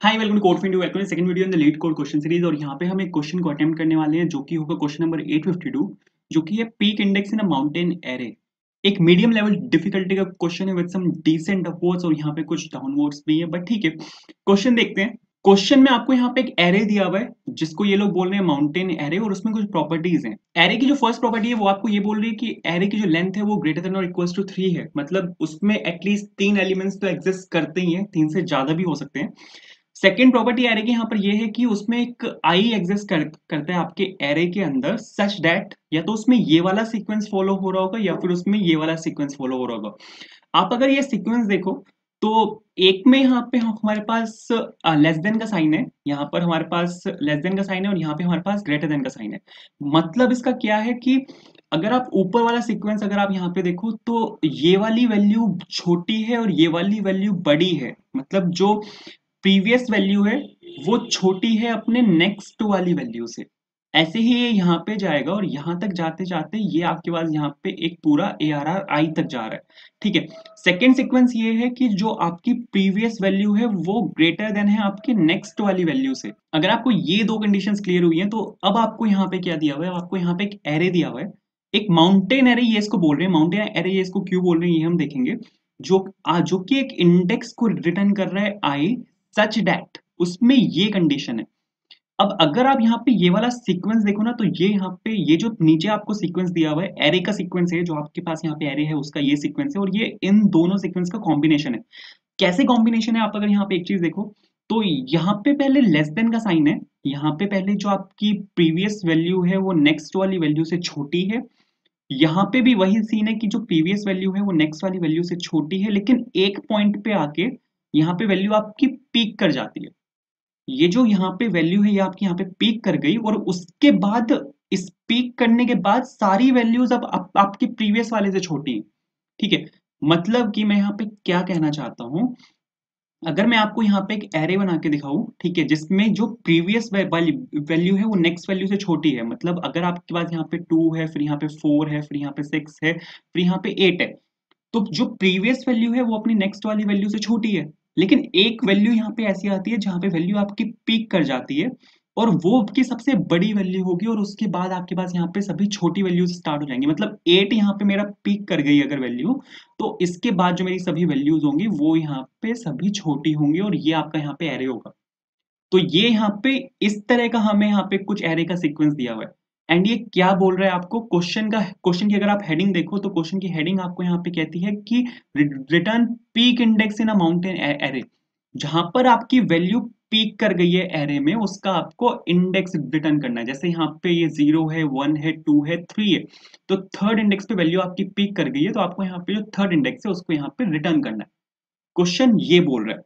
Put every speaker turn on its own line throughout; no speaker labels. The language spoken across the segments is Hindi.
Hi welcome to code field welcome second video in the LeetCode question series. और यहाँ पे हम एक क्वेश्चन को अटेम्प्ट करने वाले हैं जो कि होगा क्वेश्चन नंबर 852, जो कि है पीक इंडेक्स इन अ माउंटेन एरे। एक मीडियम लेवल डिफिकल्टी का क्वेश्चन है विद सम डिसेंट अपवर्ड्स और यहाँ पे कुछ डाउनवर्ड्स भी है, बट ठीक है। क्वेश्चन देखते हैं। क्वेश्चन में आपको यहाँ पे एक एरे दिया हुआ है जिसको ये लोग बोल रहे हैं माउंटेन एरे, और उसमें कुछ प्रॉपर्टीज हैं। एरे की जो फर्स्ट प्रॉपर्टी है वो आपको ये बोल रही है कि एरे की जो लेंथ है वो ग्रेटर देन और इक्वल्स टू 3 है। मतलब उसमें एटलीस्ट 3 एलिमेंट्स तो एग्जिस्ट करते ही हैं, 3 से ज्यादा भी हो सकते हैं। सेकेंड प्रॉपर्टी एरे की यहाँ पर ये है कि उसमें एक आई एग्जिस्ट करता है आपके एरे के अंदर, सच दैट या तो उसमें ये वाला सीक्वेंस फॉलो हो रहा होगा या फिर उसमें ये वाला सीक्वेंस फॉलो हो रहा होगा। आप अगर ये सीक्वेंस देखो तो एक में यहाँ पे हमारे पास लेस देन का साइन है, यहाँ पर हमारे पास लेस देन का साइन है और यहाँ पे हमारे पास ग्रेटर देन का साइन है। मतलब इसका क्या है कि अगर आप ऊपर वाला सीक्वेंस अगर आप यहाँ पे देखो तो ये वाली वैल्यू छोटी है और ये वाली वैल्यू बड़ी है। मतलब जो प्रीवियस वैल्यू है वो छोटी है अपने नेक्स्ट वाली वैल्यू से। ऐसे ही ये यहाँ पे जाएगा और यहाँ तक जाते जाते ये आपके पास यहाँ पे एक पूरा ए आर आर आई तक जा रहा है। ठीक है। सेकेंड सीक्वेंस ये है कि जो आपकी प्रीवियस वैल्यू है वो ग्रेटर देन है आपकी नेक्स्ट वाली वैल्यू से। अगर आपको ये दो कंडीशंस क्लियर हुई हैं तो अब आपको यहाँ पे क्या दिया हुआ है, आपको यहाँ पे एक एरे दिया हुआ है, एक माउंटेन एरे ये इसको बोल रहे हैं। माउंटेन एरे ये इसको क्यों बोल रहे हैं ये हम देखेंगे। जो कि एक इंडेक्स को रिटर्न कर रहा है आई, सच दैट उसमें ये कंडीशन है। अब अगर आप यहाँ पे ये वाला सीक्वेंस देखो ना तो ये यहाँ पे ये जो नीचे आपको सीक्वेंस दिया हुआ है एरे का सीक्वेंस है, जो आपके पास यहाँ पे एरे है उसका ये सीक्वेंस है और ये इन दोनों सीक्वेंस का कॉम्बिनेशन है। कैसे कॉम्बिनेशन है, आप अगर यहाँ पे एक चीज देखो तो यहाँ पे पहले लेस देन का साइन है, यहाँ पे पहले जो आपकी प्रीवियस वैल्यू है वो नेक्स्ट वाली वैल्यू से छोटी है। यहाँ पे भी वही सीन है कि जो प्रीवियस वैल्यू है वो नेक्स्ट वाली वैल्यू से छोटी है, लेकिन एक पॉइंट पे आके यहाँ पे वैल्यू आपकी पीक कर जाती है। ये जो यहाँ पे वैल्यू है ये आपकी यहाँ पे पीक कर गई और उसके बाद इस पीक करने के बाद सारी वैल्यूज अब आपकी प्रीवियस वाले से छोटी हैं। ठीक है। मतलब कि मैं यहाँ पे क्या कहना चाहता हूँ, अगर मैं आपको यहाँ पे एक एरे बना के दिखाऊं, ठीक है, जिसमें जो प्रीवियस वाली वैल्यू है वो नेक्स्ट वैल्यू से छोटी है। मतलब अगर आपके पास यहाँ पे 2 है, फिर यहाँ पे 4 है, फिर यहाँ पे 6 है, फिर यहाँ पे 8 है, तो जो प्रीवियस वैल्यू है वो अपनी नेक्स्ट वाली वैल्यू से छोटी है। लेकिन एक वैल्यू यहाँ पे ऐसी आती है जहां पे वैल्यू आपकी पीक कर जाती है और वो आपकी सबसे बड़ी वैल्यू होगी और उसके बाद आपके पास यहाँ पे सभी छोटी वैल्यूज स्टार्ट हो जाएंगी। मतलब 8 यहाँ पे मेरा पीक कर गई अगर वैल्यू, तो इसके बाद जो मेरी सभी वैल्यूज होंगी वो यहाँ पे सभी छोटी होंगी और ये आपका यहाँ पे एरे होगा। तो ये यहाँ पे इस तरह का हमें यहाँ पे कुछ एरे का सीक्वेंस दिया हुआ है। एंड ये क्या बोल रहा है आपको, क्वेश्चन की अगर आप हेडिंग देखो तो क्वेश्चन की हेडिंग आपको यहाँ पे कहती है कि रिटर्न पीक इंडेक्स इन अ माउंटेन एरे। जहां पर आपकी वैल्यू पीक कर गई है एरे में उसका आपको इंडेक्स रिटर्न करना है। जैसे यहाँ पे ये 0 है, 1 है, 2 है, 3 है, तो थर्ड इंडेक्स पे वैल्यू आपकी पीक कर गई है तो आपको यहाँ पे जो थर्ड इंडेक्स है उसको यहाँ पे रिटर्न करना है। क्वेश्चन ये बोल रहा है।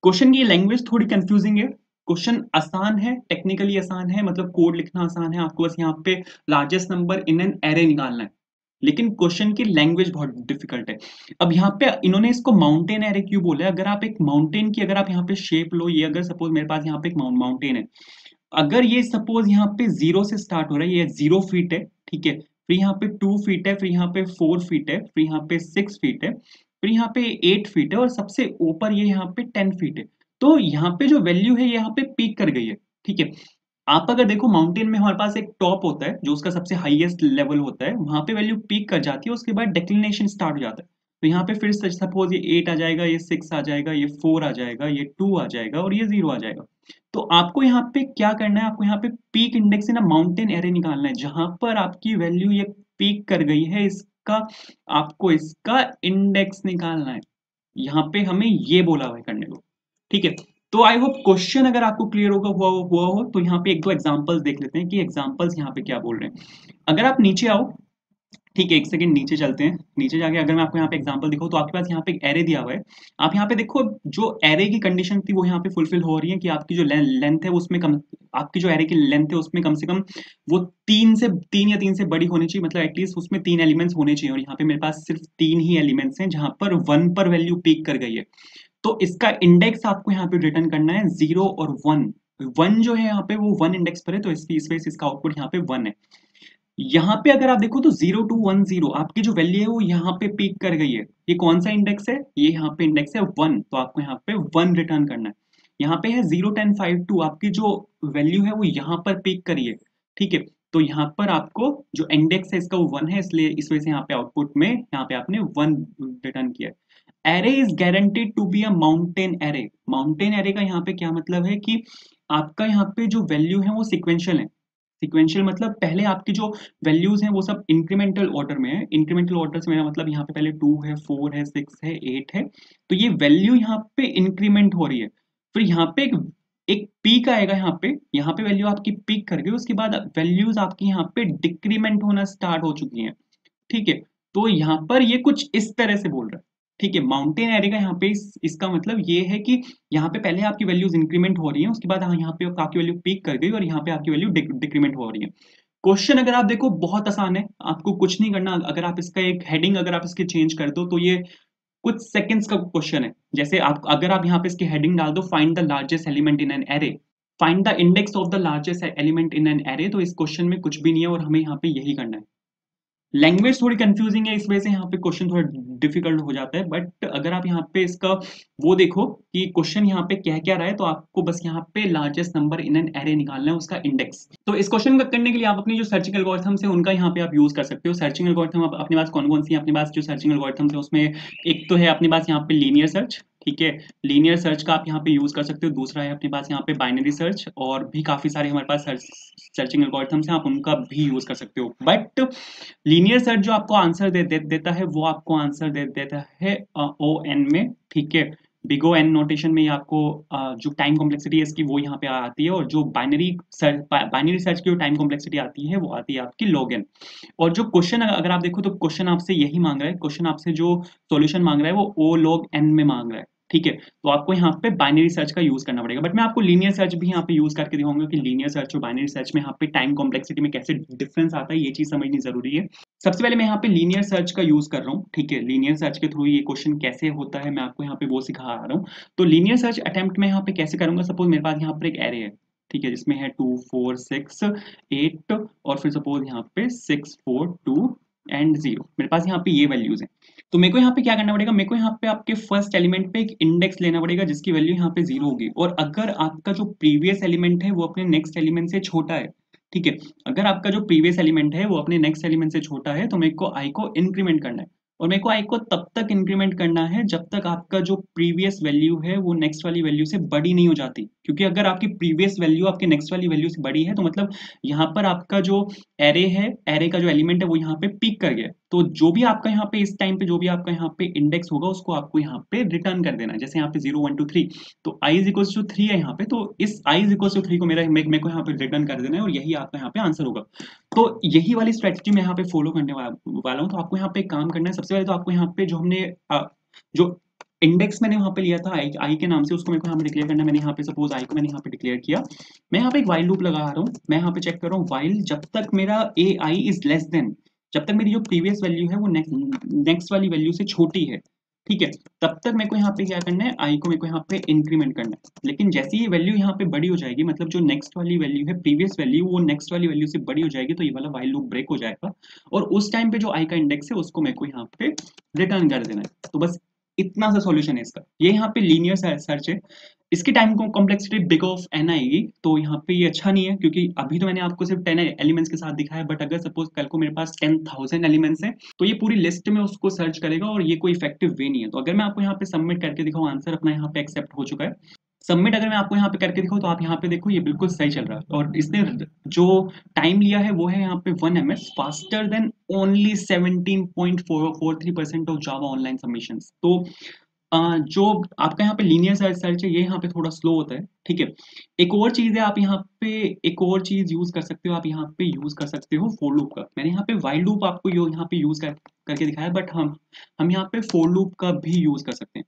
क्वेश्चन की लैंग्वेज थोड़ी कंफ्यूजिंग है। क्वेश्चन आसान है, टेक्निकली आसान है, मतलब कोड लिखना आसान है, आपको बस यहाँ पे largest number in an array निकालना है। लेकिन क्वेश्चन की लैंग्वेज बहुत डिफिकल्ट है। अब यहाँ पे इन्होंने इसको माउंटेन एरे क्यों बोला है, अगर आप एक माउंटेन की अगर आप यहाँ पे शेप लो, ये अगर सपोज मेरे पास यहाँ पे एक माउंटेन है, अगर ये सपोज यहाँ पे 0 से स्टार्ट हो रहा है, ये 0 फीट है, ठीक है, फिर यहाँ पे 2 फीट है, फिर यहाँ पे 4 फीट है, फिर यहाँ पे 6 फीट है, फिर यहाँ पे 8 फीट है और सबसे ऊपर ये यहाँ पे 10 फीट है। तो यहाँ पे जो वैल्यू है यहाँ पे पीक कर गई है। ठीक है। आप अगर देखो माउंटेन में हमारे पास एक टॉप होता है जो उसका सबसे हाईएस्ट लेवल होता है, वहां पे वैल्यू पीक कर जाती है, उसके बाद डिक्लिनेशन स्टार्ट हो जाता है। तो यहाँ पे फिर सपोज ये 8 आ जाएगा, ये 6 आ जाएगा, ये 4 आ जाएगा, ये 2 आ जाएगा और ये 0 आ जाएगा। तो आपको यहाँ पे क्या करना है, आपको यहाँ पे पीक इंडेक्स इन अ माउंटेन एरे निकालना है जहां पर आपकी वैल्यू ये पीक कर गई है, इसका आपको इसका इंडेक्स निकालना है। यहाँ पे हमें ये बोला हुआ है करने को। ठीक है। तो आई होप क्वेश्चन अगर आपको क्लियर हुआ हो तो यहाँ पे एक दो एग्जांपल्स देख लेते हैं कि एग्जांपल्स यहाँ पे क्या बोल रहे हैं। अगर आप नीचे आओ, ठीक है, एक सेकंड नीचे चलते हैं। नीचे जाके अगर मैं आपको यहाँ पे एग्जांपल दिखाऊं तो आपके पास यहाँ पे एक एरे दिया हुआ है। आप यहाँ पे देखो जो एरे की कंडीशन थी वो यहाँ पे फुलफिल हो रही है कि आपकी जो लेंथ है उसमें कम, आपकी जो एरे की लेंथ है उसमें कम से कम वो 3 या 3 से बड़ी होनी चाहिए। मतलब एटलीस्ट उसमें 3 एलिमेंट्स होने चाहिए और यहाँ पे मेरे पास सिर्फ 3 ही एलिमेंट्स हैं जहां पर 1 पर वैल्यू पीक कर गई है। तो इसका इंडेक्स आपको यहाँ पे रिटर्न करना है 0 और 1। 1 जो है यहाँ पे वो 1 इंडेक्स पर है तो इसकी इस वजह से इसका आउटपुट यहाँ पे 1 है। यहाँ पे अगर आप देखो तो 0 2 1 0 आपकी जो वैल्यू है वो यहाँ पे पीक कर गई है। ये कौन सा इंडेक्स है, ये यहाँ पे इंडेक्स है 1, तो आपको यहाँ पे 1 रिटर्न करना है। यहाँ पे है 0 10 5 2, आपकी जो वैल्यू है वो यहाँ पर पिक करिए, ठीक है। तो यहाँ पर आपको जो इंडेक्स है इसका वो 1 है, इसलिए इस वजह से यहाँ पे आउटपुट में यहाँ पे आपने 1 रिटर्न किया। Array is guaranteed to be a mountain array. Mountain array का यहाँ पे क्या मतलब है कि आपका यहाँ पे जो वैल्यू है वो सिक्वेंशियल है। सिक्वेंशियल मतलब पहले आपकी जो वैल्यूज हैं वो सब इंक्रीमेंटल ऑर्डर में है। इंक्रीमेंटल ऑर्डर से मेरा मतलब यहाँ पे पहले 2 है, 4 है, 6 है, 8 है, तो ये वैल्यू यहाँ पे इंक्रीमेंट हो रही है। फिर यहाँ पे एक पीक आएगा, यहाँ पे वैल्यू आपकी पीक कर गई, उसके बाद वैल्यूज आपकी यहाँ पे डिक्रीमेंट होना स्टार्ट हो चुकी हैं, ठीक है। तो यहाँ पर ये कुछ इस तरह से बोल रहा है, ठीक है। माउंटेन एरे का यहाँ पे इसका मतलब ये है कि यहाँ पे पहले आपकी वैल्यूज इंक्रीमेंट हो रही हैं, उसके बाद यहाँ पे आपकी वैल्यू पीक कर गई और यहाँ पे आपकी वैल्यू डिक्रीमेंट हो रही है। क्वेश्चन अगर आप देखो बहुत आसान है, आपको कुछ नहीं करना। अगर आप इसका एक हेडिंग अगर आप इसके चेंज कर दो तो ये कुछ सेकंड्स का क्वेश्चन है। जैसे आप अगर आप यहाँ पे इसकी हेडिंग डाल दो, find the largest element in an array, find the index of the largest element in an array, तो इस क्वेश्चन में कुछ भी नहीं है और हमें यहाँ पे यही करना है। लैंग्वेज थोड़ी कंफ्यूजिंग है, इस वजह से यहाँ पे क्वेश्चन थोड़ा डिफिकल्ट हो जाता है, बट अगर आप यहाँ पे इसका वो देखो कि क्वेश्चन यहाँ पे कह क्या रहा है, तो आपको बस यहाँ पे largest number in an array निकालना है, उसका इंडेक्स। तो इस क्वेश्चन को करने के लिए आप अपनी जो सर्चिंग एल्गोरिथम्स है उनका यहाँ पे आप यूज कर सकते हो। सर्चिंग एल्गोरिथम अपने पास कौन कौन सी है? अपने पास जो सर्चिंग एल्गोरिथम्स है उसमें एक तो है अपने पास यहाँ पे लीनियर सर्च, ठीक है। लीनियर सर्च का आप यहाँ पे यूज कर सकते हो। दूसरा है अपने पास यहाँ पे बाइनरी सर्च, और भी काफी सारे हमारे पास सर्चिंग एल्गोरिथम्स हैं, आप उनका भी यूज कर सकते हो। बट लीनियर सर्च जो आपको आंसर देता है वो आपको आंसर देता है ओ एन में, ठीक है। बिग ओ एन नोटेशन में ये आपको जो टाइम कॉम्प्लेक्सिटी है इसकी वो यहाँ पे आती है, और जो बाइनरी सर्च की जो टाइम कॉम्प्लेक्सिटी आती है वो आती है आपकी log n। और जो क्वेश्चन अगर आप देखो तो क्वेश्चन आपसे यही मांग रहा है, क्वेश्चन आपसे जो सॉल्यूशन मांग रहा है वो ओ log n में मांग रहा है, ठीक है। तो आपको यहाँ पे बाइनरी सर्च का यूज करना पड़ेगा, बट मैं आपको लीनियर सर्च भी यहाँ पे यूज करके दिखाऊंगा कि लीनियर सर्च और बाइनरी सर्च में यहाँ पे टाइम कॉम्प्लेक्सिटी में कैसे डिफरेंस आता है, ये चीज समझनी जरूरी है। सबसे पहले मैं यहाँ पे लीनियर सर्च का यूज कर रहा हूँ, ठीक है। लीनियर सर्च के थ्रू ये क्वेश्चन कैसे होता है मैं आपको यहाँ पे वो सिखा रहा हूँ। तो लीनियर सर्च अटेम्प्ट में यहाँ पे कैसे करूंगा? सपोज मेरे पास यहाँ पर एक एरे है, ठीक है, जिसमें है 2 4 6 8, और फिर सपोज यहाँ पे 6 4 2 एंड 0। मेरे पास यहाँ पे ये वैल्यूज है। तो मेरे को यहाँ पे क्या करना पड़ेगा? मेरे को यहाँ पे आपके फर्स्ट एलिमेंट पे एक इंडेक्स लेना पड़ेगा जिसकी वैल्यू यहाँ पे 0 होगी, और अगर आपका जो प्रीवियस एलिमेंट है वो अपने नेक्स्ट एलिमेंट से छोटा है, ठीक है। अगर आपका जो प्रीवियस एलिमेंट है वो अपने नेक्स्ट एलिमेंट से छोटा है तो मेरे को आई को इंक्रीमेंट करना है, और मेरे को आई को तब तक इंक्रीमेंट करना है जब तक आपका जो प्रीवियस वैल्यू है वो नेक्स्ट वाली वैल्यू से बड़ी नहीं हो जाती। क्योंकि अगर आपकी प्रीवियस वैल्यू आपके नेक्स्ट वाली वैल्यू से बड़ी है तो मतलब यहाँ पर आपका जो एरे है, एरे का जो एलिमेंट है वो यहाँ पे पीक कर गया। तो जो भी आपका यहाँ पे इस टाइम पे जो भी आपका यहाँ पे इंडेक्स होगा उसको आपको यहाँ पे रिटर्न कर देना है। जैसे यहाँ पे 0 1 2 3, तो i इज इक्वल्स टू 3 है यहाँ पे, तो इस i इज इक्वल्स टू 3 को मेरे को यहाँ पे रिटर्न कर देना है, और यही आपका यहाँ पे आंसर होगा। तो यही वाली स्ट्रेटजी मैं यहाँ पे फॉलो करने वाला हूँ। तो आपको यहाँ पे काम करना है, सबसे पहले तो आपको यहाँ पे जो हमने जो इंडेक्स मैंने वहां पे लिया था आई के नाम से, उसको मेरे को यहाँ पे डिक्लेयर करना है। मैंने यहाँ पे सपोज आई को मैंने यहाँ पे डिक्लेयर किया। मैं यहाँ पे एक वाइल लूप लगा रहा हूँ, मैं यहाँ पे चेक कर रहा हूँ वाइल जब तक मेरा ए आई इज लेस देन, जब तक मेरी जो प्रीवियस वैल्यू है वो नेक्स्ट वाली वैल्यू से छोटी है, ठीक है, तब तक मेरे को यहाँ पे क्या करना है? आई को मेरे को यहाँ पे इंक्रीमेंट करना है। लेकिन जैसे ये वैल्यू यहाँ पे बड़ी हो जाएगी, मतलब जो नेक्स्ट वाली वैल्यू है प्रीवियस वैल्यू वो नेक्स्ट वाली वैल्यू से बड़ी हो जाएगी, तो ये वाला वाइल लूप ब्रेक हो जाएगा, और उस टाइम पे जो आई का इंडेक्स है उसको मेरे को यहाँ पे रिटर्न कर देना है। तो बस इतना सा सॉल्यूशन है इसका। ये यहाँ पे लीनियर सर्च है, इसकी time complexity big of n आएगी, तो यहाँ पे ये अच्छा नहीं है, क्योंकि अभी तो मैंने आपको सिर्फ 10 एलिमेंट्स के साथ दिखाया, बट अगर सपोज कल को मेरे पास 10,000 एलिमेंट्स हैं तो ये पूरी लिस्ट में उसको सर्च करेगा, और ये कोई इफेक्टिव वे नहीं है। तो अगर मैं आपको यहाँ पे सबमिट करके दिखाऊं, आंसर अपना यहाँ पे एक्सेप्ट हो चुका है। सबमिट अगर मैं आपको यहाँ पे करके दिखाऊं तो आप यहाँ पे देखो ये बिल्कुल सही चल रहा है, और इसने जो टाइम लिया है वो है यहाँ पे 1 ms, faster than only 17.43% of Java online submissions. तो जो आपका यहाँ पे लीनियर सर्च है ये यहाँ पे थोड़ा स्लो होता है, ठीक है। एक और चीज है, आप यहाँ पे एक और चीज यूज कर सकते हो, आप यहाँ पे यूज कर सकते हो फॉर लूप का। मैंने यहाँ पे वाइल लूप आपको यहाँ पे यूज करके दिखाया, बट हम यहाँ पे फॉर लूप का भी यूज कर सकते हैं।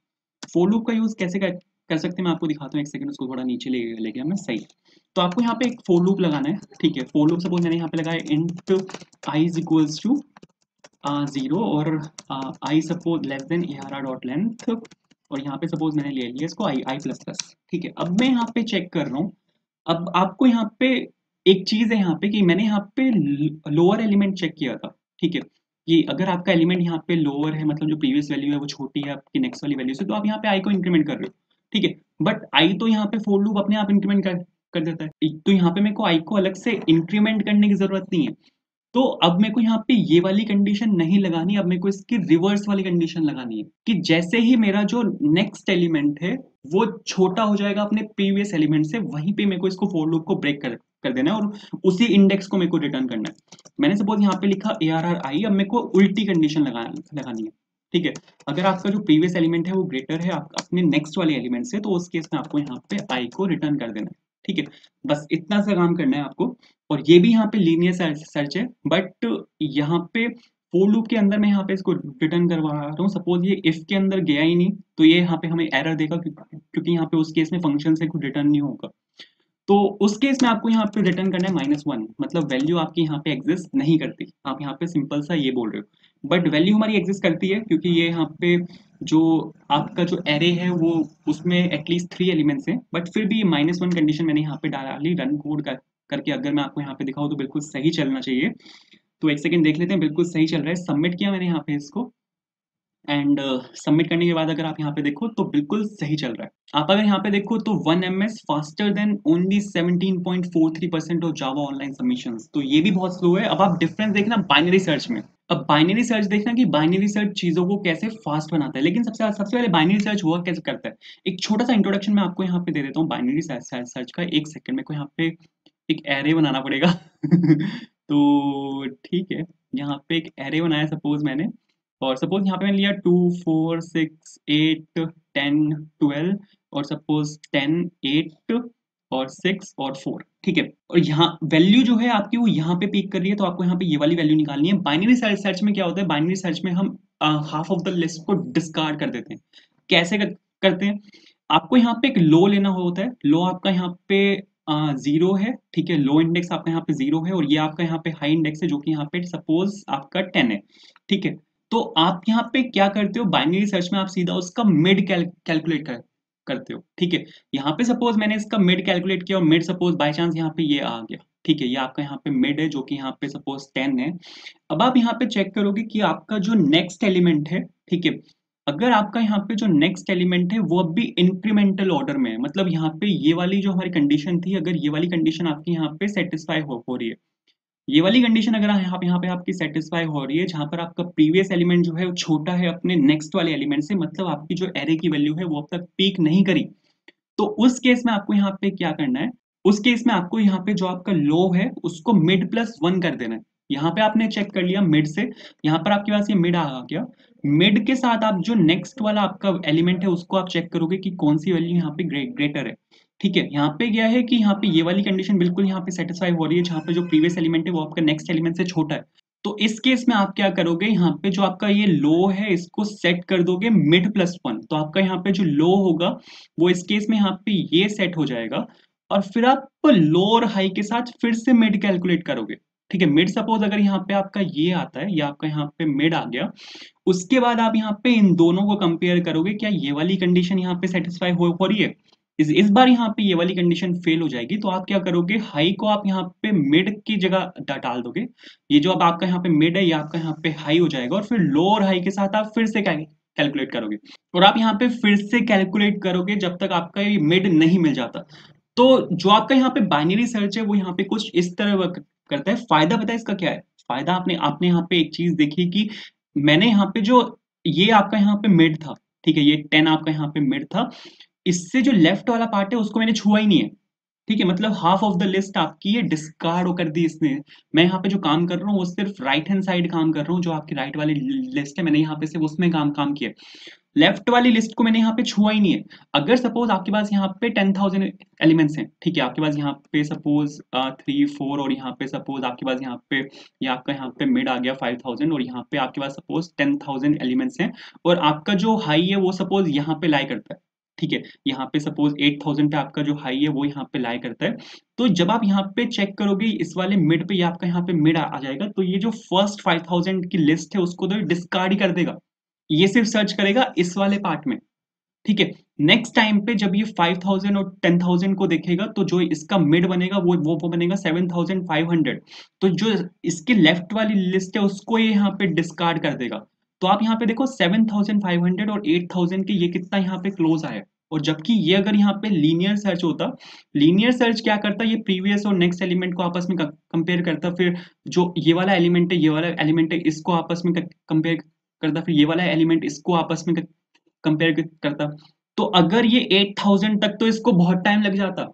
फॉर लूप का यूज कैसे कर सकते हैं मैं आपको दिखाता हूँ, एक सेकंड, उसको थोड़ा नीचे ले गया मैं, सही। तो आपको यहाँ पे एक फॉर लूप लगाना है, ठीक है। फॉर लूप सपोज मैंने यहाँ पे लगाया int i is equals to 0 और i suppose less than ARR dot length, और यहाँ पे सपोज मैंने ले लिया इसको i प्लस प्लस, ठीक है। अब मैं यहाँ पे चेक कर रहा हूँ, अब आपको यहाँ पे एक चीज है यहाँ पे कि मैंने यहाँ पे लोअर एलिमेंट चेक किया था, ठीक है। कि अगर आपका एलिमेंट यहाँ पे लोअर है, मतलब जो प्रीवियस वैल्यू है वो छोटी है आपकी नेक्स्ट वाली वैल्यू से, तो आप यहाँ पे i को इंक्रीमेंट कर रहे हो। ठीक है, बट आई तो यहाँ पे फोर लूप अपने आप इंक्रीमेंट कर देता है, तो यहाँ पे मेरे को आई को अलग से इंक्रीमेंट करने की जरूरत नहीं है। तो अब मेरे को यहाँ पे ये वाली कंडीशन नहीं लगानी, अब मेरे को इसकी रिवर्स वाली कंडीशन लगानी है कि जैसे ही मेरा जो नेक्स्ट एलिमेंट है वो छोटा हो जाएगा अपने प्रीवियस एलिमेंट से, वहीं पे मेरे को इसको फोर लूप को ब्रेक कर देना है और उसी इंडेक्स को मेरे को रिटर्न करना है। मैंने सपोज यहाँ पे लिखा ARR_i, अब मेरे को उल्टी कंडीशन लगानी है। ठीक है, अगर आपका जो प्रीवियस एलिमेंट है वो ग्रेटर है आप अपने नेक्स्ट वाले एलिमेंट से, तो उस केस में आपको यहाँ पे आई को रिटर्न कर देना है। ठीक है, बस इतना सा काम करना है आपको। और ये भी यहाँ पे लीनियर सर्च है, बट यहाँ पे फोर लूप के अंदर मैं यहाँ पे इसको रिटर्न करवा रहा हूँ। सपोज ये इफ के अंदर गया ही नहीं तो ये यहाँ पे हमें एरर देगा, क्योंकि यहाँ पे उस केस में फंक्शन से कुछ रिटर्न नहीं होगा। तो उस केस में आपको यहाँ पे रिटर्न करना है -1, मतलब वैल्यू आपकी यहाँ पे एग्जिस्ट नहीं करती। आप यहाँ पे सिंपल सा ये बोल रहे हो, बट वैल्यू हमारी एग्जिस्ट करती है, क्योंकि ये यहाँ पे जो आपका जो एरे है वो उसमें एटलीस्ट 3 एलिमेंट्स हैं, बट फिर भी -1 कंडीशन मैंने यहाँ पे डाली रन कोड करके। अगर मैं आपको यहाँ पे दिखाऊँ तो बिल्कुल सही चलना चाहिए। तो एक सेकेंड देख लेते हैं, बिल्कुल सही चल रहा है। सबमिट किया मैंने यहाँ पे इसको, एंड सबमिट करने के बाद अगर आप यहाँ पे देखो तो बिल्कुल सही चल रहा है। आप अगर यहाँ पे देखो तो 1 ms faster than only 17.43% of Java online submissions, तो ये भी बहुत स्लो है। अब आप डिफरेंस देखना बाइनरी सर्च में, अब बाइनरी सर्च देखना कि बाइनरी सर्च चीजों को कैसे फास्ट बनाता है। लेकिन सबसे पहले बाइनरी सर्च हुआ कैसे करता है, एक छोटा सा इंट्रोडक्शन मैं आपको यहाँ पे दे देता हूँ बाइनरी सर्च का। एक सेकंड, मेरे को यहाँ पे एक एरे बनाना पड़ेगा तो ठीक है, यहाँ पे एक एरे बनाया सपोज मैंने, और सपोज यहाँ पे मैंने लिया 2 4 6 8 10 12, और सपोज 10 8 और 6 और 4। ठीक है, और यहाँ वैल्यू जो है आपकी वो यहाँ पे पिक कर रही है, तो आपको यहाँ पे ये वाली वैल्यू निकालनी है। बाइनरी सर्च में क्या होता है, बाइनरी सर्च में हम हाफ ऑफ द लिस्ट को डिस्कार्ड कर देते हैं। कैसे करते हैं, आपको यहाँ पे एक लो लेना होता है। लो आपका यहाँ पे 0 है, ठीक है, लो इंडेक्स आपका यहाँ पे 0 है, और ये आपका यहाँ पे हाई इंडेक्स है जो कि यहाँ पे सपोज आपका 10 है। ठीक है, तो आप यहाँ पे क्या करते हो, बाइनरी सर्च में आप सीधा उसका मिड कैलकुलेट करते हो। ठीक है, यहाँ पे सपोज मैंने इसका मिड कैलकुलेट किया और मिड सपोज बाय चांस यहाँ पे ये आ गया। ठीक है, ये आपका यहाँ पे मिड है जो कि यहाँ पे सपोज 10 है। अब आप यहाँ पे चेक करोगे कि आपका जो नेक्स्ट एलिमेंट है, ठीक है, अगर आपका यहाँ पे जो नेक्स्ट एलिमेंट है वो अब भी इंक्रीमेंटल ऑर्डर में है, मतलब यहाँ पे ये वाली जो हमारी कंडीशन थी, अगर ये वाली कंडीशन आपकी यहाँ पे सेटिस्फाई हो रही है, ये वाली कंडीशन अगर यहाँ पे आपकी सेटिस्फाई हो रही है, जहां पर आपका प्रीवियस एलिमेंट जो है वो छोटा है अपने नेक्स्ट वाले एलिमेंट से, मतलब आपकी जो एरे की वैल्यू है वो अब तक पीक नहीं करी, तो उस केस में आपको यहाँ पे क्या करना है, उस केस में आपको यहाँ पे जो आपका लो है उसको मिड +1 कर देना है। यहाँ पे आपने चेक कर लिया मिड से, यहाँ पर आपके पास ये मिड आ गया। मिड के साथ आप जो नेक्स्ट वाला आपका एलिमेंट है उसको आप चेक करोगे कि कौन सी वैल्यू यहाँ पे ग्रेटर है। ठीक है, यहाँ पे क्या है कि यहाँ पे ये वाली कंडीशन बिल्कुल यहाँ पे सेटिस्फाई हो रही है, जहाँ पे जो प्रीवियस एलिमेंट है वो आपका नेक्स्ट एलिमेंट से छोटा है। तो इस केस में आप क्या करोगे, यहाँ पे जो आपका ये लो है इसको सेट कर दोगे मिड +1, तो आपका यहाँ पे जो लो होगा वो इस केस में यहाँ पे ये सेट हो जाएगा, और फिर आप लो और हाई के साथ फिर से मिड कैलकुलेट करोगे। ठीक है, मिड सपोज अगर यहाँ पे आपका ये आता है, ये आपका यहाँ पे मिड आ गया, उसके बाद आप यहाँ पे इन दोनों को कंपेयर करोगे, क्या ये वाली कंडीशन यहाँ पे सेटिस्फाई हो रही है। इस बार यहाँ पे ये वाली कंडीशन फेल हो जाएगी, तो आप क्या करोगे, हाई को आप यहाँ पे मिड की जगह डाल दोगे। ये जो अब आपका यहाँ पे मिड है ये आपका यहाँ पे हाई हो जाएगा, और फिर लो और हाई के साथ आप फिर से कैलकुलेट करोगे, और आप यहाँ पे फिर से कैलकुलेट करोगे जब तक आपका ये मिड नहीं मिल जाता। तो जो आपका यहाँ पे बाइनरी सर्च है वो यहाँ पे कुछ इस तरह वर्क करता है। फायदा पता है इसका क्या है, फायदा आपने आपने यहाँ पे एक चीज देखी कि मैंने यहाँ पे जो ये आपका यहाँ पे मिड था, ठीक है, ये 10 आपका यहाँ पे मिड था, इससे जो लेफ्ट वाला पार्ट है उसको मैंने छुआ ही नहीं है। ठीक है, मतलब हाफ ऑफ द लिस्ट आपकी ये डिस्कार्ड कर दी इसने। मैं यहाँ पे जो काम कर रहा हूँ वो सिर्फ राइट हैंड साइड काम कर रहा हूँ, जो आपकी राइट वाली लिस्ट है मैंने यहाँ पे सिर्फ उसमें काम किया, लेफ्ट वाली लिस्ट को मैंने यहाँ पे छुआ ही नहीं है। अगर सपोज आपके पास यहाँ पे 10,000 एलिमेंट्स हैं, ठीक है, आपके पास यहाँ पे सपोज 3 4, और यहाँ पे सपोज आपके पास यहाँ पे ये आपका यहाँ पे मिड आ गया 5,000, और यहाँ पे आपके पास सपोज 10,000 एलिमेंट्स हैं, और आपका जो हाई है वो सपोज यहाँ पे लाई करता है। ठीक है, यहाँ पे सपोज 8,000 पे आपका जो हाई है वो यहाँ पे लाई करता है। तो जब आप यहाँ पे चेक करोगे इस वाले मिड पे, ये आपका यहाँ पे मिड आ जाएगा, तो ये जो फर्स्ट 5,000 की लिस्ट है उसको तो डिस्कार्ड ही कर देगा, ये सिर्फ सर्च करेगा इस वाले पार्ट में। ठीक है, नेक्स्ट टाइम पे जब ये 5,000 और 10,000 को देखेगा तो जो इसका मिड बनेगा वो बनेगा 7,500, तो जो इसके लेफ्ट वाली लिस्ट है उसको ये यहाँ पे डिस्कार्ड कर देगा। तो आप यहाँ पे देखो 7,500 और 8,000 के ये कितना यहाँ पे क्लोज आया, और जबकि ये अगर यहाँ पे लीनियर सर्च होता, लीनियर सर्च क्या करता, ये प्रीवियस और नेक्स्ट एलिमेंट को आपस में कंपेयर करता, फिर जो ये वाला एलिमेंट है, ये वाला एलिमेंट है, इसको आपस में कंपेयर करता, फिर ये वाला एलिमेंट इसको आपस में कंपेयर करता। तो अगर ये 8000 तक, तो इसको बहुत टाइम लग जाता।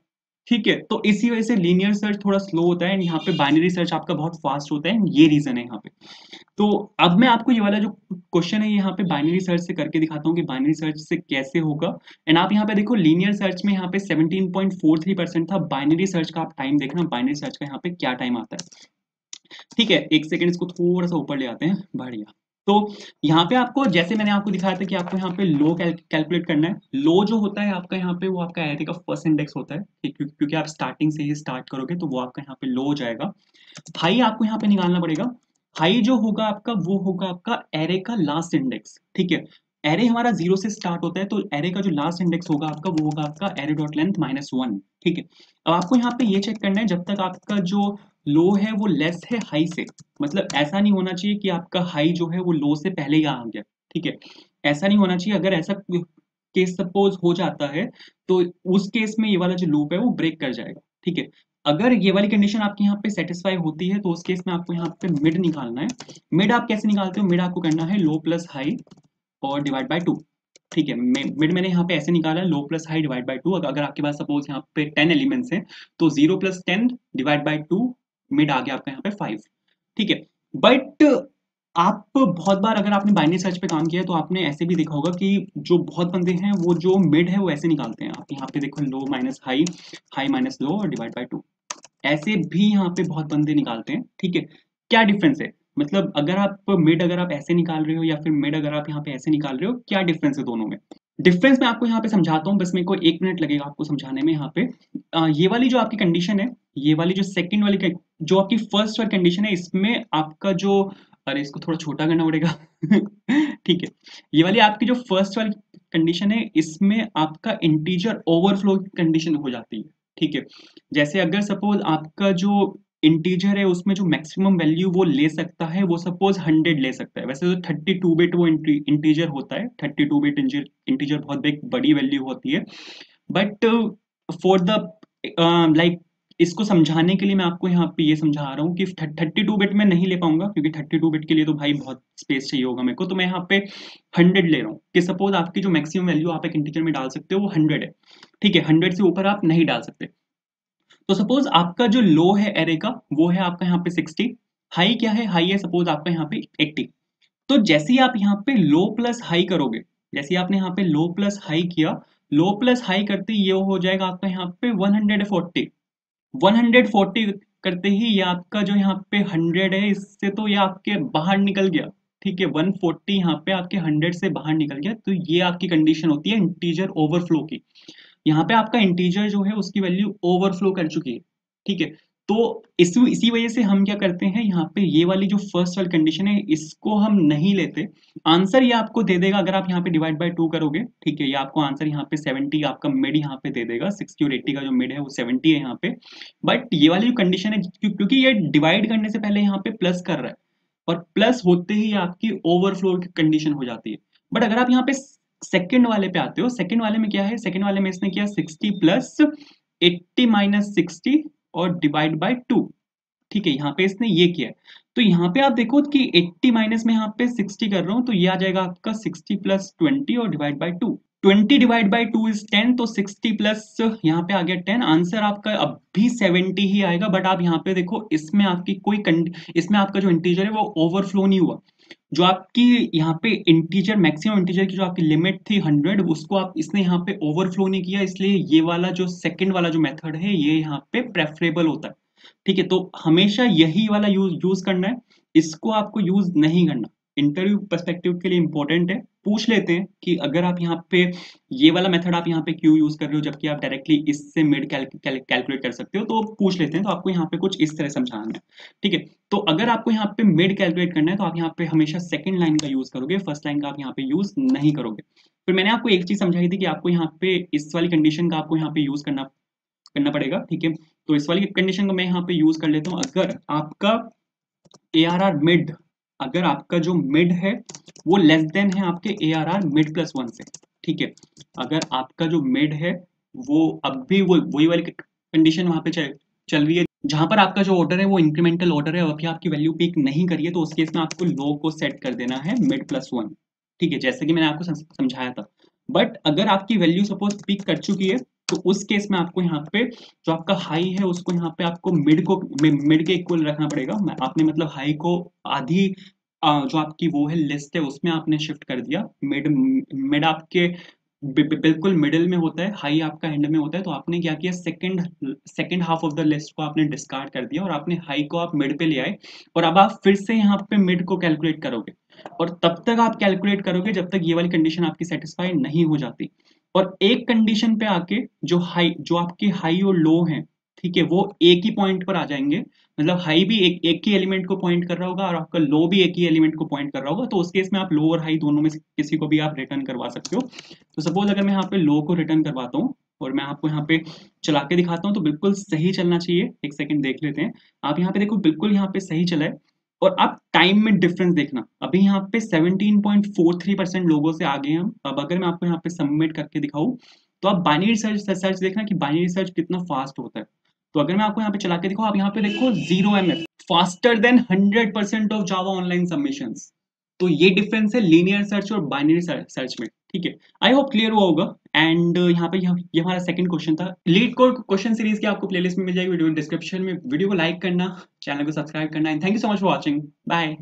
ठीक है, तो इसी वजह से लीनियर सर्च थोड़ा स्लो होता है एंड यहाँ पे बाइनरी सर्च आपका बहुत फास्ट होता है, ये रीजन है यहाँ पे। तो अब मैं आपको ये वाला जो क्वेश्चन है यहाँ पे बाइनरी सर्च से करके दिखाता हूँ कि बाइनरी सर्च से कैसे होगा। एंड आप यहाँ पे देखो लीनियर सर्च में यहाँ पे 17.43% था, बाइनरी सर्च का आप टाइम देखना, बाइनरी सर्च का यहाँ पे क्या टाइम आता है। ठीक है, एक सेकंड इसको थोड़ा सा ऊपर ले आते हैं, बढ़िया। तो यहाँ पे आपको, जैसे मैंने आपको दिखाया था कि आपको यहाँ पे लो कैलकुलेट करना है। लो जो होता है आपका यहाँ पे, वो आपका एरे का फर्स्ट इंडेक्स होता है, ठीक, क्योंकि आप स्टार्टिंग से ही स्टार्ट करोगे तो वो आपका यहाँ पे लो हो जाएगा। हाई आपको यहाँ पे निकालना पड़ेगा। हाई जो होगा आपका, वो होगा आपका एरे का लास्ट इंडेक्स। ठीक है, एरे हमारा 0 से स्टार्ट होता है, तो एरे का जो लास्ट इंडेक्स होगा आपका, वो होगा आपका एरे डॉट लेंथ -1। ठीक है, अब आपको यहाँ पे ये चेक करना है जब तक आपका जो लो है वो लेस है हाई से, मतलब ऐसा नहीं होना चाहिए कि आपका हाई जो है वो लो से पहले ही आ गया। ठीक है, ऐसा नहीं होना चाहिए। अगर ऐसा केस सपोज हो जाता है, तो उस केस में ये वाला जो लूप है वो ब्रेक कर जाएगा। ठीक है, अगर ये वाली कंडीशन आपके यहाँ पे सेटिस्फाई होती है, तो उस केस में आपको यहाँ पे मिड निकालना है। मिड आप कैसे निकालते हो, मिड आपको करना है लो प्लस हाई और डिवाइड बाय 2। ठीक है, मिड मैंने यहाँ पे ऐसे निकाला है, लो प्लस हाई डिवाइड बाय 2। अगर आपके पास सपोज यहाँ पे 10 एलिमेंट्स हैं, तो 0 प्लस 10 डिवाइड बाय 2, मिड आ गया आपका यहाँ पे 5। ठीक है, बट आप बहुत बार अगर आपने बाइनरी सर्च पे काम किया है, तो आपने ऐसे भी देखा होगा कि जो बहुत बंदे हैं वो जो मिड है वो ऐसे निकालते हैं। आप यहाँ पे देखो लो minus high, high minus low और डिवाइड बाय 2, ऐसे भी यहाँ पे बहुत बंदे निकालते हैं। ठीक है, क्या डिफरेंस है, मतलब अगर आप मिड अगर आप ऐसे निकाल रहे हो या फिर मिड अगर आप यहाँ पे ऐसे निकाल रहे हो, क्या डिफरेंस है दोनों में। डिफरेंस मैं आपको यहाँ पे समझाता हूँ, बस मेरे को 1 मिनट लगेगा आपको समझाने में। यहाँ पे ये वाली जो आपकी कंडीशन है, ये वाली जो सेकंड वाली जो आपकी फर्स्ट वाली कंडीशन है, इसमें आपका जो, अरे इसको थोड़ा छोटा करना पड़ेगा ठीक है, ये वाली आपकी जो फर्स्ट वाली कंडीशन है, इसमें आपका इंटीजर ओवरफ्लो कंडीशन हो जाती है। ठीक है, जैसे अगर सपोज आपका जो इंटीजर है उसमें जो मैक्सिमम वैल्यू वो ले सकता है, वो सपोज 100 ले सकता है। वैसे तो 32 बिट वो इंटीजर होता है, 32 बिट इंटीजर बहुत बड़ी वैल्यू होती है, बट फॉर द लाइक, इसको समझाने के लिए मैं आपको यहाँ पे ये समझा रहा हूँ कि 32 बिट में नहीं ले पाऊंगा, क्योंकि 32 बिट के लिए तो भाई बहुत स्पेस चाहिए होगा मेरे को। तो मैं यहाँ पे 100 ले रहा हूँ कि सपोज आपकी जो मैक्सिमम वैल्यू आप एक इंटीजर में डाल सकते हो वो 100 है। ठीक है, 100 से ऊपर आप नहीं डाल सकते। तो सपोज आपका जो लो है एरे का, वो है आपका यहाँ पे 60। हाई क्या है, हाई है सपोज आपका यहाँ पे 80। तो जैसे ही आप यहाँ पे लो प्लस हाई करोगे, जैसे ही आपने यहाँ पे लो प्लस हाई किया, लो प्लस हाई करते ही ये हो जाएगा आपका यहाँ पे 140। 140 करते ही ये आपका जो यहाँ पे 100 है, इससे तो ये आपके बाहर निकल गया। ठीक है, 140 यहाँ पे आपके 100 से बाहर निकल गया। तो ये आपकी कंडीशन होती है इंटीजर ओवरफ्लो की। यहाँ पे आपका इंटीजर जो है उसकी वैल्यू ओवरफ्लो कर चुकी है। ठीक है, तो इसी वजह से हम क्या करते हैं, यहाँ पे ये वाली जो फर्स्ट वाली कंडीशन है इसको हम नहीं लेते। आंसर ये आपको दे देगा अगर आप यहाँ पे डिवाइड बाय 2 करोगे। ठीक है, ये आपको आंसर यहाँ पे 70 आपका मिड यहाँ पे दे देगा। 60 और 80 का जो मिड है वो 70 है यहाँ पे। बट ये वाली जो कंडीशन है, क्योंकि ये डिवाइड करने से पहले यहाँ पे प्लस कर रहा है, और प्लस होते ही आपकी ओवरफ्लो की कंडीशन हो जाती है। बट अगर आप यहाँ पे सेकंड वाले पे आते हो, सेकंड वाले में क्या है, सेकंड वाले में इसने किया 60 प्लस 80 माइनस 60 और डिवाइड बाय 2। ठीक है, यहाँ पे इसने ये किया है। तो यहाँ पे आप देखो कि 80 माइनस में यहाँ पे 60 कर रहा हूँ, तो ये आ जाएगा आपका 60 प्लस 20 और divide by 2। 20 divide by 2 is 10, तो 60 प्लस यहाँ पे आ गया 10। आंसर आपका अब भी 70 ही आएगा। बट आप यहाँ पे देखो, इसमें आपकी इसमें आपका जो इंटीजर है वो ओवरफ्लो नहीं हुआ। जो आपकी यहाँ पे इंटीजर, मैक्सिमम इंटीजर की जो आपकी लिमिट थी 100, उसको आप इसने यहाँ पे ओवरफ्लो नहीं किया, इसलिए ये वाला जो सेकंड वाला जो मेथड है ये यहाँ पे प्रेफरेबल होता है। ठीक है, तो हमेशा यही वाला यूज करना है, इसको आपको यूज नहीं करना। इंटरव्यू पर्सपेक्टिव के लिए इंपॉर्टेंट है। पूछ लेते हैं कि अगर आप यहाँ पे ये वाला मेथड आप यहाँ पे क्यों यूज कर रहे हो, जबकि आप डायरेक्टली इससे मिड कैलकुलेट कर सकते हो। तो पूछ लेते हैं, तो आपको यहाँ पे कुछ इस तरह समझाना है। ठीक है, तो अगर आपको यहाँ पे मिड कैलकुलेट करना है, तो आप यहाँ पे हमेशा सेकंड लाइन का यूज करोगे, फर्स्ट लाइन का आप यहाँ पे यूज नहीं करोगे। फिर मैंने आपको एक चीज समझाई थी कि आपको यहाँ पे इस वाली कंडीशन का आपको यहाँ पे यूज करना पड़ेगा। ठीक है, तो इस वाली कंडीशन को मैं यहाँ पे यूज कर लेता हूँ। अगर आपका ARR मिड, अगर आपका जो मिड है वो लेस देन है आपके ARR मिड प्लस 1 से। ठीक है। अगर आपका जो मिड है वो अब भी वही वाली कंडीशन वहां पे चल रही है जहां पर आपका जो ऑर्डर है वो इंक्रीमेंटल ऑर्डर है और अभी आपकी वैल्यू पिक नहीं करी है, तो उस केस में आपको लो को सेट कर देना है मिड +1। ठीक है, जैसे कि मैंने आपको समझाया था। बट अगर आपकी वैल्यू सपोज पिक कर चुकी है तो उस केस में आपको यहाँ पे जो आपका हाई है उसको यहाँ पे आपको मिड के इक्वल रखना पड़ेगा। आपने मतलब हाई को आधी जो आपकी वो है लिस्ट है उसमें आपने शिफ्ट कर दिया। मिड मिड आपके बिल्कुल मिडिल में होता है, हाई आपका एंड में होता है, तो आपने क्या किया, second second half of the list को आपने डिस्कार्ड कर दिया और आपने हाई को आप मिड पे ले आए। और अब आप फिर से यहाँ पे मिड को कैलकुलेट करोगे और तब तक आप कैलकुलेट करोगे जब तक ये वाली कंडीशन आपकी सेटिस्फाई नहीं हो जाती। और एक कंडीशन पे आके जो आपके हाई और लो हैं, ठीक है, वो एक ही पॉइंट पर आ जाएंगे। मतलब हाई भी एक ही एलिमेंट को पॉइंट कर रहा होगा और आपका लो भी एक ही एलिमेंट को पॉइंट कर रहा होगा, तो उस केस में आप लो और हाई दोनों में से किसी को भी आप रिटर्न करवा सकते हो। तो सपोज अगर मैं यहाँ पे लो को रिटर्न करवाता हूँ और मैं आपको यहाँ पे चला के दिखाता हूँ तो बिल्कुल सही चलना चाहिए। एक सेकंड देख लेते हैं। आप यहाँ पे देखो बिल्कुल यहाँ पे सही चला है। और आप टाइम में डिफरेंस देखना, अभी यहाँ पे 17.43% लोगों से आगे हैं हम। अब अगर मैं आपको यहाँ पे सबमिट करके दिखाऊं तो आप बाइनरी सर्च देखना कि बाइनरी सर्च कितना फास्ट होता है। तो अगर मैं आपको यहाँ पे चला के दिखाऊं, आप यहाँ पे देखो 0 MF faster than 100% of Java online submissions. तो ये डिफरेंस है लीनियर सर्च और बाइनरी सर्च में। ठीक है, आई होप क्लियर हुआ होगा। एंड यहाँ पे ये हमारा सेकंड क्वेश्चन था। लीड कोड क्वेश्चन सीरीज की आपको प्लेलिस्ट में मिल जाएगी वीडियो डिस्क्रिप्शन में। वीडियो को लाइक करना, चैनल को सब्सक्राइब करना, and thank you so much for watching. Bye.